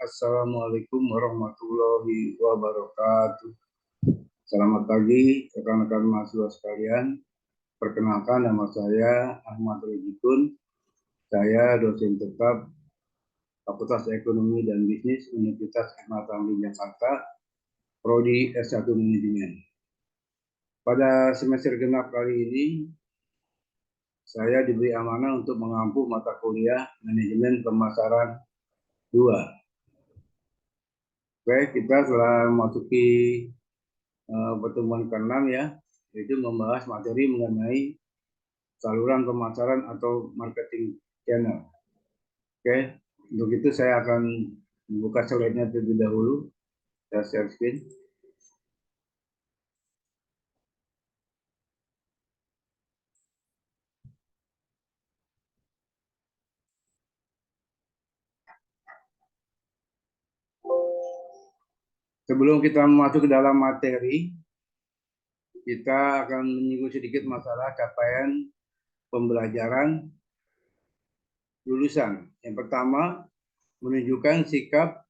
Assalamualaikum warahmatullahi wabarakatuh. Selamat pagi rekan-rekan mahasiswa sekalian. Perkenalkan, nama saya Ahmad Rizikun. Saya dosen tetap Fakultas Ekonomi dan Bisnis Universitas Ahmad Yani Jakarta, Prodi S1 Manajemen. Pada semester genap kali ini, saya diberi amanah untuk mengampu mata kuliah Manajemen Pemasaran 2. Oke, kita telah memasuki pertemuan ke-6 ya, yaitu membahas materi mengenai saluran pemasaran atau marketing channel. Oke, untuk itu saya akan membuka slide-nya terlebih dahulu. Saya share screen. Sebelum kita masuk ke dalam materi, kita akan menyinggung sedikit masalah capaian pembelajaran lulusan. Yang pertama, menunjukkan sikap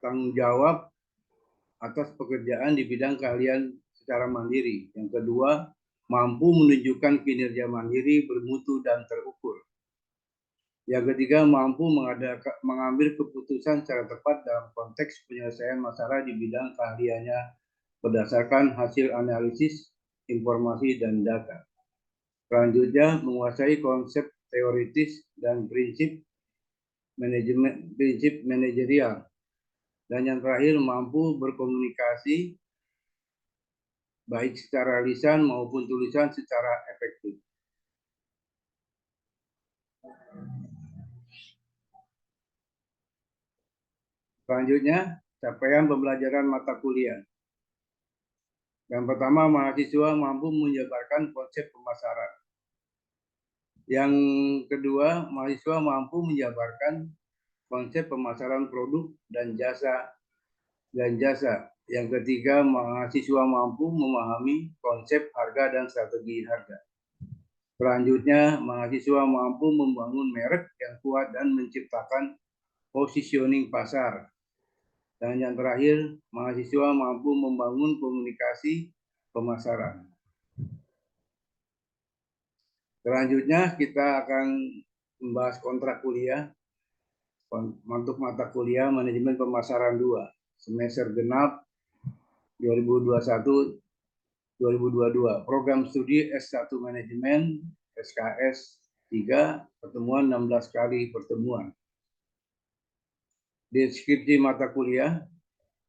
tanggung jawab atas pekerjaan di bidang keahlian secara mandiri. Yang kedua, mampu menunjukkan kinerja mandiri, bermutu, dan terukur. Yang ketiga, mampu mengambil keputusan secara tepat dalam konteks penyelesaian masalah di bidang keahliannya berdasarkan hasil analisis, informasi, dan data. Selanjutnya, menguasai konsep teoritis dan prinsip manajerial. Dan yang terakhir, mampu berkomunikasi baik secara lisan maupun tulisan secara efektif. Selanjutnya, capaian pembelajaran mata kuliah. Yang pertama, mahasiswa mampu menjabarkan konsep pemasaran. Yang kedua, mahasiswa mampu menjabarkan konsep pemasaran produk dan jasa. Yang ketiga, mahasiswa mampu memahami konsep harga dan strategi harga. Selanjutnya, mahasiswa mampu membangun merek yang kuat dan menciptakan positioning pasar. Dan yang terakhir, mahasiswa mampu membangun komunikasi pemasaran. Selanjutnya kita akan membahas kontrak kuliah untuk mata kuliah Manajemen Pemasaran 2 semester genap 2021-2022. Program studi S1 Manajemen SKS 3, pertemuan 16 kali pertemuan. Deskripsi mata kuliah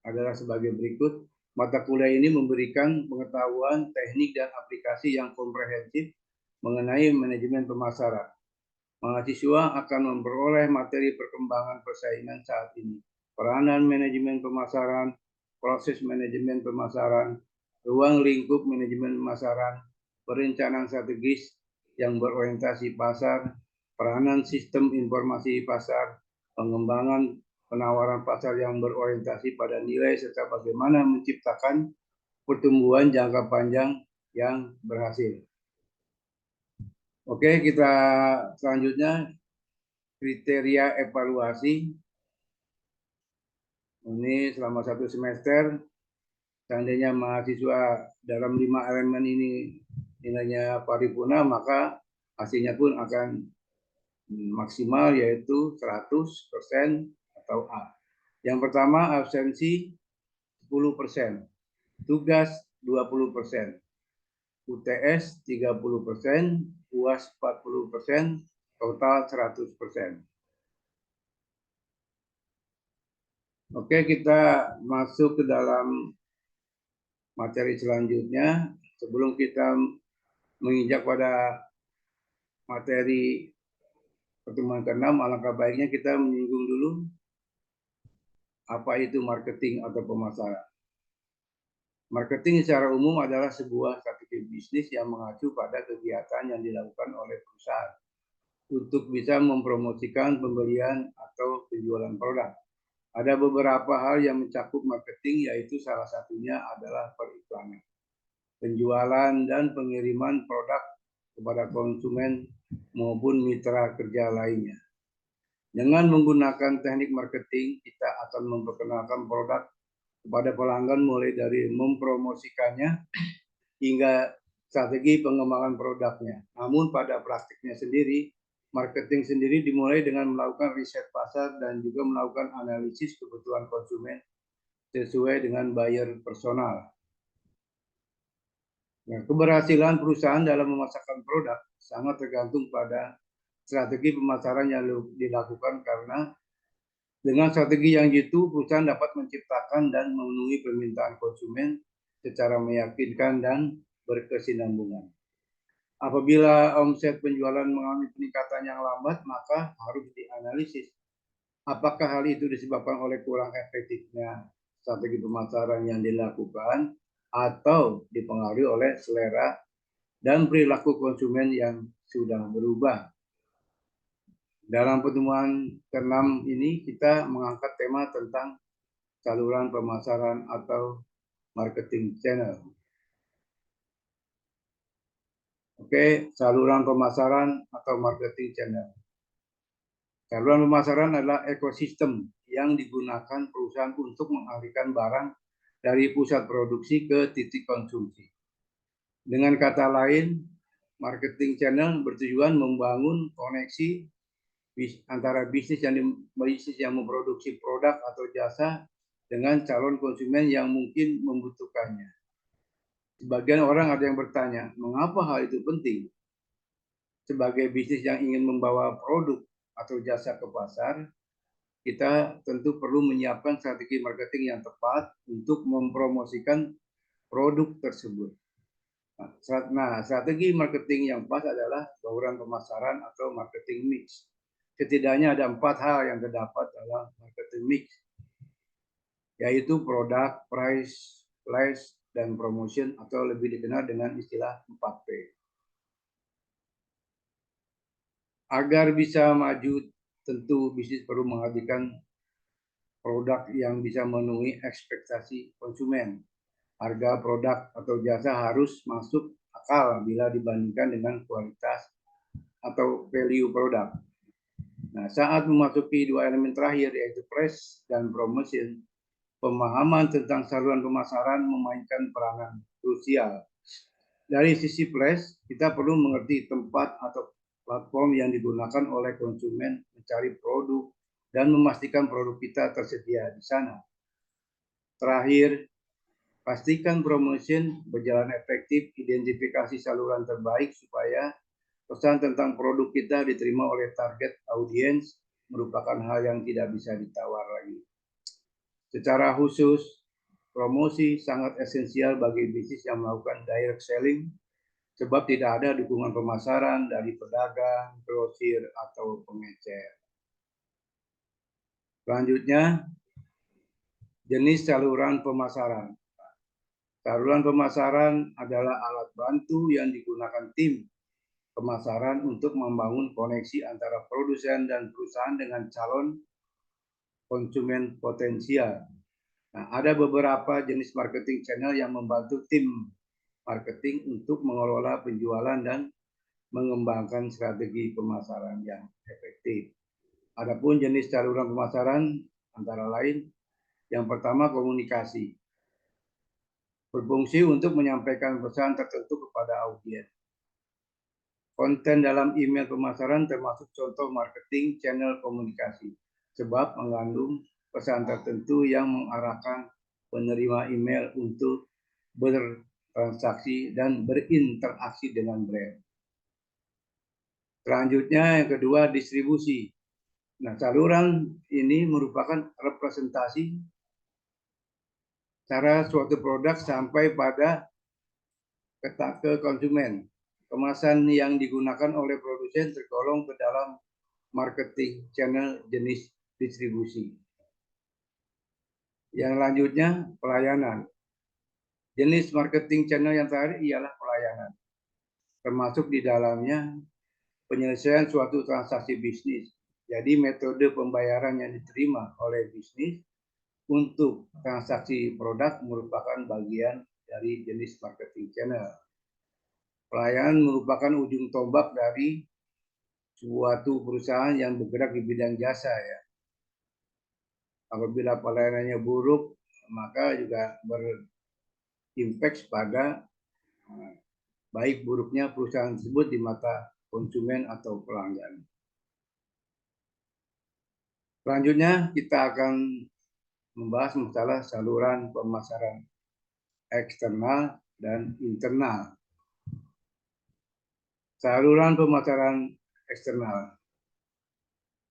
adalah sebagai berikut. Mata kuliah ini memberikan pengetahuan, teknik, dan aplikasi yang komprehensif mengenai manajemen pemasaran. Mahasiswa akan memperoleh materi perkembangan persaingan saat ini, peranan manajemen pemasaran, proses manajemen pemasaran, ruang lingkup manajemen pemasaran, perencanaan strategis yang berorientasi pasar, peranan sistem informasi pasar, pengembangan penawaran pasar yang berorientasi pada nilai, serta bagaimana menciptakan pertumbuhan jangka panjang yang berhasil. Oke, kita selanjutnya kriteria evaluasi. Ini selama 1 semester, seandainya mahasiswa dalam 5 elemen ini nilainya paripurna, maka hasilnya pun akan maksimal, yaitu 100% atau A. Yang pertama, absensi 10%, tugas 20%, UTS 30%, UAS 40%, total 100%. Oke, kita masuk ke dalam materi selanjutnya. Sebelum kita menginjak pada materi pertemuan ke-6, alangkah baiknya kita menyinggung dulu apa itu marketing atau pemasaran. Marketing secara umum adalah sebuah strategi bisnis yang mengacu pada kegiatan yang dilakukan oleh perusahaan untuk bisa mempromosikan pembelian atau penjualan produk. Ada beberapa hal yang mencakup marketing, yaitu salah satunya adalah periklanan, penjualan dan pengiriman produk kepada konsumen maupun mitra kerja lainnya. Dengan menggunakan teknik marketing, kita akan memperkenalkan produk kepada pelanggan mulai dari mempromosikannya hingga strategi pengembangan produknya. Namun pada praktiknya sendiri, marketing sendiri dimulai dengan melakukan riset pasar dan juga melakukan analisis kebutuhan konsumen sesuai dengan buyer personal. Nah, keberhasilan perusahaan dalam memasarkan produk sangat tergantung pada strategi pemasaran yang dilakukan, karena dengan strategi yang jitu, perusahaan dapat menciptakan dan memenuhi permintaan konsumen secara meyakinkan dan berkesinambungan. Apabila omset penjualan mengalami peningkatan yang lambat, maka harus dianalisis apakah hal itu disebabkan oleh kurang efektifnya strategi pemasaran yang dilakukan atau dipengaruhi oleh selera dan perilaku konsumen yang sudah berubah. Dalam pertemuan ke-6 ini kita mengangkat tema tentang saluran pemasaran atau marketing channel. Oke, saluran pemasaran atau marketing channel. Saluran pemasaran adalah ekosistem yang digunakan perusahaan untuk mengalihkan barang dari pusat produksi ke titik konsumsi. Dengan kata lain, marketing channel bertujuan membangun koneksi antara bisnis yang memproduksi produk atau jasa dengan calon konsumen yang mungkin membutuhkannya. Sebagian orang ada yang bertanya, mengapa hal itu penting? Sebagai bisnis yang ingin membawa produk atau jasa ke pasar, kita tentu perlu menyiapkan strategi marketing yang tepat untuk mempromosikan produk tersebut. Nah, strategi marketing yang pas adalah bauran pemasaran atau marketing mix. Setidaknya ada 4 hal yang terdapat dalam marketing mix, yaitu produk, price, place, dan promotion, atau lebih dikenal dengan istilah 4P. Agar bisa maju, tentu bisnis perlu menghadirkan produk yang bisa memenuhi ekspektasi konsumen. Harga produk atau jasa harus masuk akal bila dibandingkan dengan kualitas atau value produk. Nah, saat memasuki 2 elemen terakhir, yaitu price dan promotion, pemahaman tentang saluran pemasaran memainkan peranan krusial. Dari sisi price, kita perlu mengerti tempat atau platform yang digunakan oleh konsumen mencari produk dan memastikan produk kita tersedia di sana. Terakhir, pastikan promotion berjalan efektif, identifikasi saluran terbaik supaya pesan tentang produk kita diterima oleh target audiens merupakan hal yang tidak bisa ditawar lagi. Secara khusus, promosi sangat esensial bagi bisnis yang melakukan direct selling, sebab tidak ada dukungan pemasaran dari pedagang, grosir, atau pengecer. Selanjutnya, jenis saluran pemasaran. Saluran pemasaran adalah alat bantu yang digunakan tim pemasaran untuk membangun koneksi antara produsen dan perusahaan dengan calon konsumen potensial. Nah, ada beberapa jenis marketing channel yang membantu tim marketing untuk mengelola penjualan dan mengembangkan strategi pemasaran yang efektif. Adapun jenis saluran pemasaran antara lain, yang pertama komunikasi. Berfungsi untuk menyampaikan pesan tertentu kepada audiens. Konten dalam email pemasaran termasuk contoh marketing channel komunikasi, sebab mengandung pesan tertentu yang mengarahkan penerima email untuk bertransaksi dan berinteraksi dengan brand. Selanjutnya yang kedua, distribusi. Nah, saluran ini merupakan representasi cara suatu produk sampai pada ke konsumen. Kemasan yang digunakan oleh produsen tergolong ke dalam marketing channel jenis distribusi. Yang selanjutnya, pelayanan. Jenis marketing channel yang terakhir ialah pelayanan, termasuk di dalamnya penyelesaian suatu transaksi bisnis. Jadi metode pembayaran yang diterima oleh bisnis untuk transaksi produk merupakan bagian dari jenis marketing channel. Pelayanan merupakan ujung tombak dari suatu perusahaan yang bergerak di bidang jasa ya. Apabila pelayanannya buruk, maka juga berimpact pada baik buruknya perusahaan tersebut di mata konsumen atau pelanggan. Selanjutnya kita akan membahas masalah saluran pemasaran eksternal dan internal. Saluran pemasaran eksternal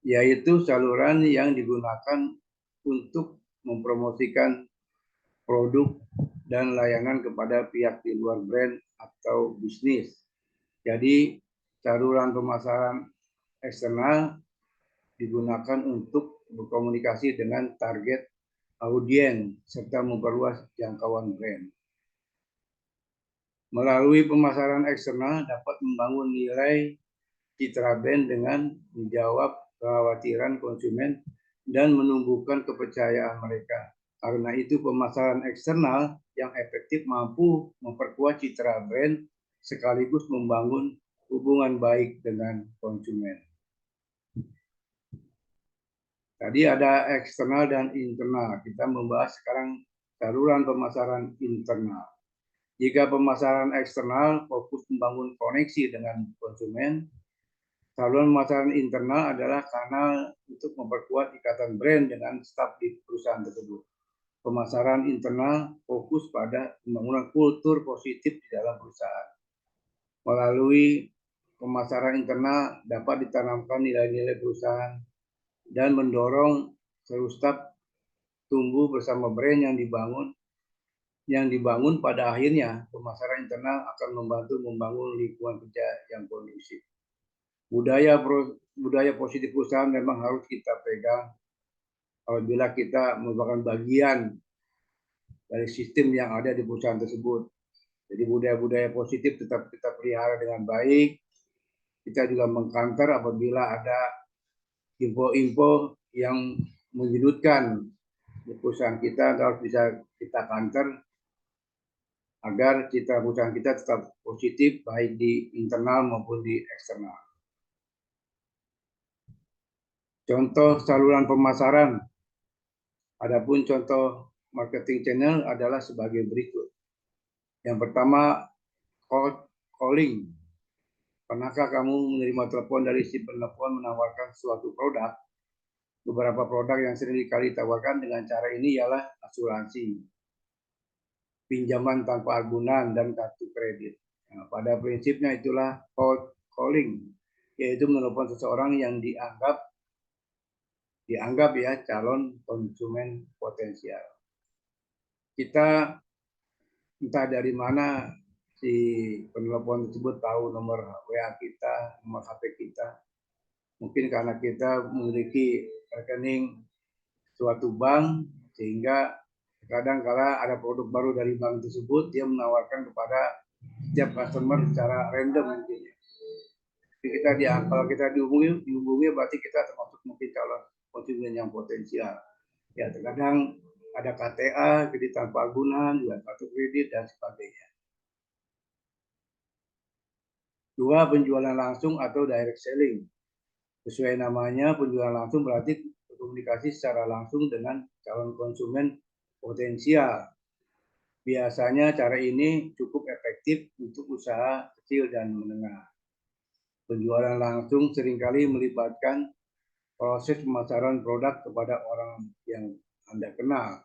yaitu saluran yang digunakan untuk mempromosikan produk dan layanan kepada pihak di luar brand atau bisnis. Jadi saluran pemasaran eksternal digunakan untuk berkomunikasi dengan target audiens serta memperluas jangkauan brand. Melalui pemasaran eksternal dapat membangun nilai citra brand dengan menjawab kekhawatiran konsumen dan menumbuhkan kepercayaan mereka. Karena itu pemasaran eksternal yang efektif mampu memperkuat citra brand sekaligus membangun hubungan baik dengan konsumen. Tadi ada eksternal dan internal. Kita membahas sekarang saluran pemasaran internal. Jika pemasaran eksternal fokus membangun koneksi dengan konsumen, saluran pemasaran internal adalah kanal untuk memperkuat ikatan brand dengan staf di perusahaan tersebut. Pemasaran internal fokus pada pembangunan kultur positif di dalam perusahaan. Melalui pemasaran internal dapat ditanamkan nilai-nilai perusahaan dan mendorong seluruh staf tumbuh bersama brand yang dibangun pada akhirnya pemasaran internal akan membantu membangun lingkungan kerja yang kondusif. Budaya positif perusahaan memang harus kita pegang apabila kita merupakan bagian dari sistem yang ada di perusahaan tersebut. Jadi budaya-budaya positif tetap kita pelihara dengan baik. Kita juga mengkantor apabila ada info-info yang menyudutkan di perusahaan kita, harus bisa kita kantor agar citra perusahaan kita tetap positif baik di internal maupun di eksternal. Contoh saluran pemasaran. Adapun contoh marketing channel adalah sebagai berikut. Yang pertama, cold calling. Pernahkah kamu menerima telepon dari si penelepon menawarkan suatu produk? Beberapa produk yang sering kali ditawarkan dengan cara ini ialah asuransi, pinjaman tanpa agunan, dan kartu kredit. Nah, pada prinsipnya itulah cold calling, yaitu menelepon seseorang yang dianggap ya calon konsumen potensial. Kita entah dari mana si penelepon tersebut tahu nomor WA kita, nomor HP kita. Mungkin karena kita memiliki rekening suatu bank, sehingga kadang-kala ada produk baru dari bank tersebut, dia menawarkan kepada setiap customer secara random mungkin. Jadi kalau kita dihubungi berarti kita termasuk mungkin calon konsumen yang potensial. Ya, terkadang ada KTA, kredit tanpa agunan, juga kartu kredit dan sebagainya. Dua, penjualan langsung atau direct selling. Sesuai namanya, penjualan langsung berarti berkomunikasi secara langsung dengan calon konsumen potensial. Biasanya cara ini cukup efektif untuk usaha kecil dan menengah. Penjualan langsung seringkali melibatkan proses pemasaran produk kepada orang yang Anda kenal.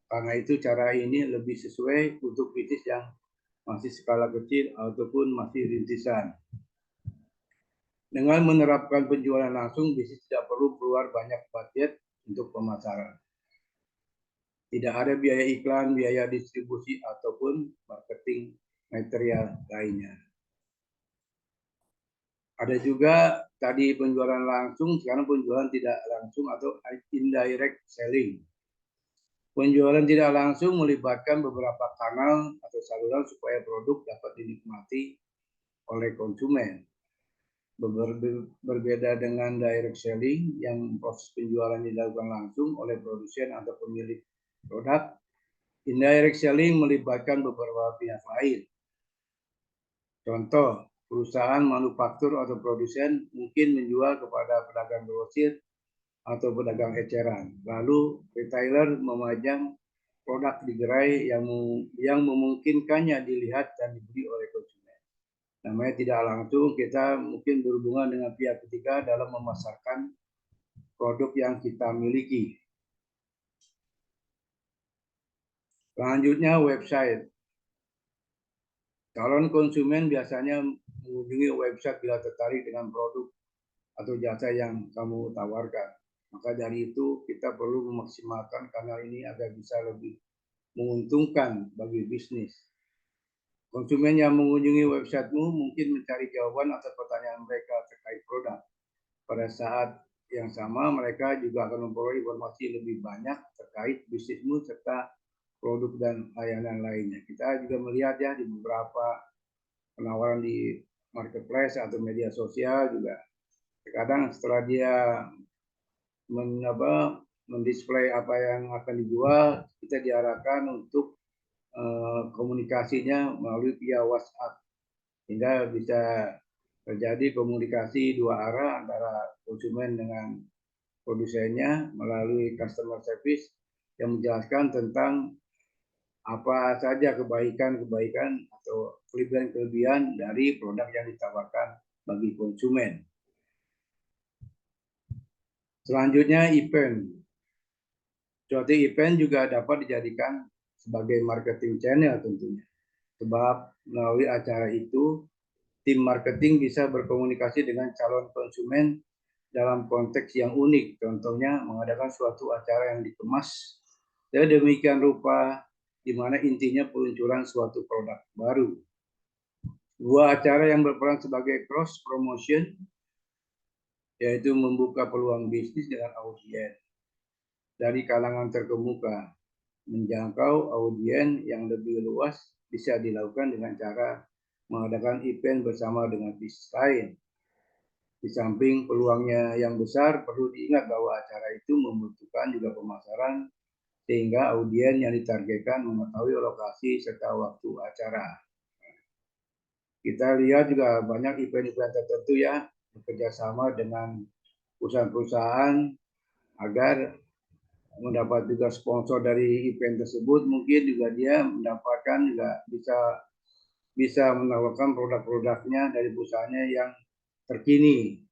Karena itu cara ini lebih sesuai untuk bisnis yang masih skala kecil ataupun masih rintisan. Dengan menerapkan penjualan langsung, bisnis tidak perlu keluar banyak budget untuk pemasaran. Tidak ada biaya iklan, biaya distribusi, ataupun marketing material lainnya. Ada juga tadi penjualan langsung, sekarang penjualan tidak langsung atau indirect selling. Penjualan tidak langsung melibatkan beberapa kanal atau saluran supaya produk dapat dinikmati oleh konsumen. Berbeda dengan direct selling yang proses penjualan dilakukan langsung oleh produsen atau pemilik produk, indirect selling melibatkan beberapa pihak lain. Contoh, perusahaan manufaktur atau produsen mungkin menjual kepada pedagang grosir atau pedagang eceran. Lalu retailer memajang produk di gerai yang memungkinkannya dilihat dan dibeli oleh konsumen. Namanya tidak langsung kita mungkin berhubungan dengan pihak ketiga dalam memasarkan produk yang kita miliki. Selanjutnya website. Calon konsumen biasanya mengunjungi website bila tertarik dengan produk atau jasa yang kamu tawarkan. Maka dari itu kita perlu memaksimalkan kanal ini agar bisa lebih menguntungkan bagi bisnis. Konsumen yang mengunjungi websitemu mungkin mencari jawaban atas pertanyaan mereka terkait produk. Pada saat yang sama mereka juga akan memperoleh informasi lebih banyak terkait bisnismu serta produk dan layanan lainnya. Kita juga melihat ya di beberapa penawaran di marketplace atau media sosial juga terkadang setelah dia mendisplay apa yang akan dijual, kita diarahkan untuk komunikasinya melalui via WhatsApp sehingga bisa terjadi komunikasi dua arah antara konsumen dengan produsennya melalui customer service yang menjelaskan tentang apa saja kebaikan-kebaikan atau kelebihan-kelebihan dari produk yang ditawarkan bagi konsumen. Selanjutnya event. Suatu event juga dapat dijadikan sebagai marketing channel tentunya. Sebab melalui acara itu, tim marketing bisa berkomunikasi dengan calon konsumen dalam konteks yang unik. Contohnya mengadakan suatu acara yang dikemas sedemikian rupa di mana intinya peluncuran suatu produk baru. Dua acara yang berperan sebagai cross promotion yaitu membuka peluang bisnis dengan audiens dari kalangan terkemuka, menjangkau audiens yang lebih luas bisa dilakukan dengan cara mengadakan event bersama dengan bisnis lain. Di samping peluangnya yang besar, perlu diingat bahwa acara itu membutuhkan juga pemasaran sehingga audiens yang ditargetkan mengetahui lokasi serta waktu acara. Kita lihat juga banyak event-event tertentu ya bekerjasama dengan perusahaan-perusahaan agar mendapat juga sponsor dari event tersebut, mungkin juga dia mendapatkan juga bisa menawarkan produk-produknya dari perusahaannya yang terkini,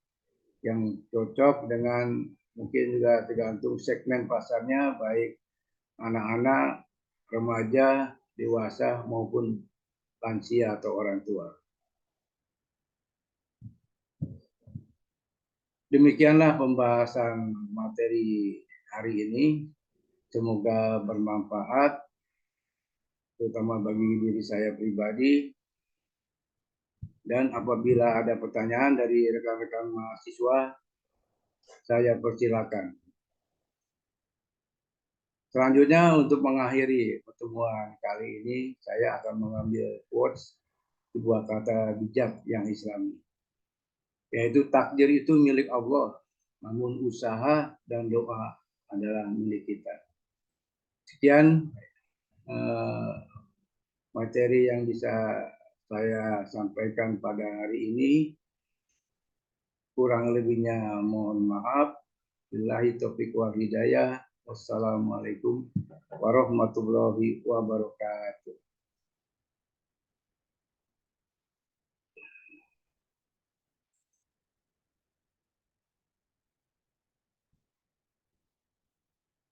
yang cocok dengan mungkin juga tergantung segmen pasarnya, baik anak-anak, remaja, dewasa maupun lansia atau orang tua. Demikianlah pembahasan materi hari ini. Semoga bermanfaat, terutama bagi diri saya pribadi. Dan apabila ada pertanyaan dari rekan-rekan mahasiswa, saya persilakan. Selanjutnya untuk mengakhiri pertemuan kali ini, saya akan mengambil quotes sebuah kata bijak yang Islami. Yaitu takdir itu milik Allah, namun usaha dan doa adalah milik kita. Sekian materi yang bisa saya sampaikan pada hari ini. Kurang lebihnya mohon maaf. Billahi taufiq wal hidayah. Wassalamualaikum warahmatullahi wabarakatuh.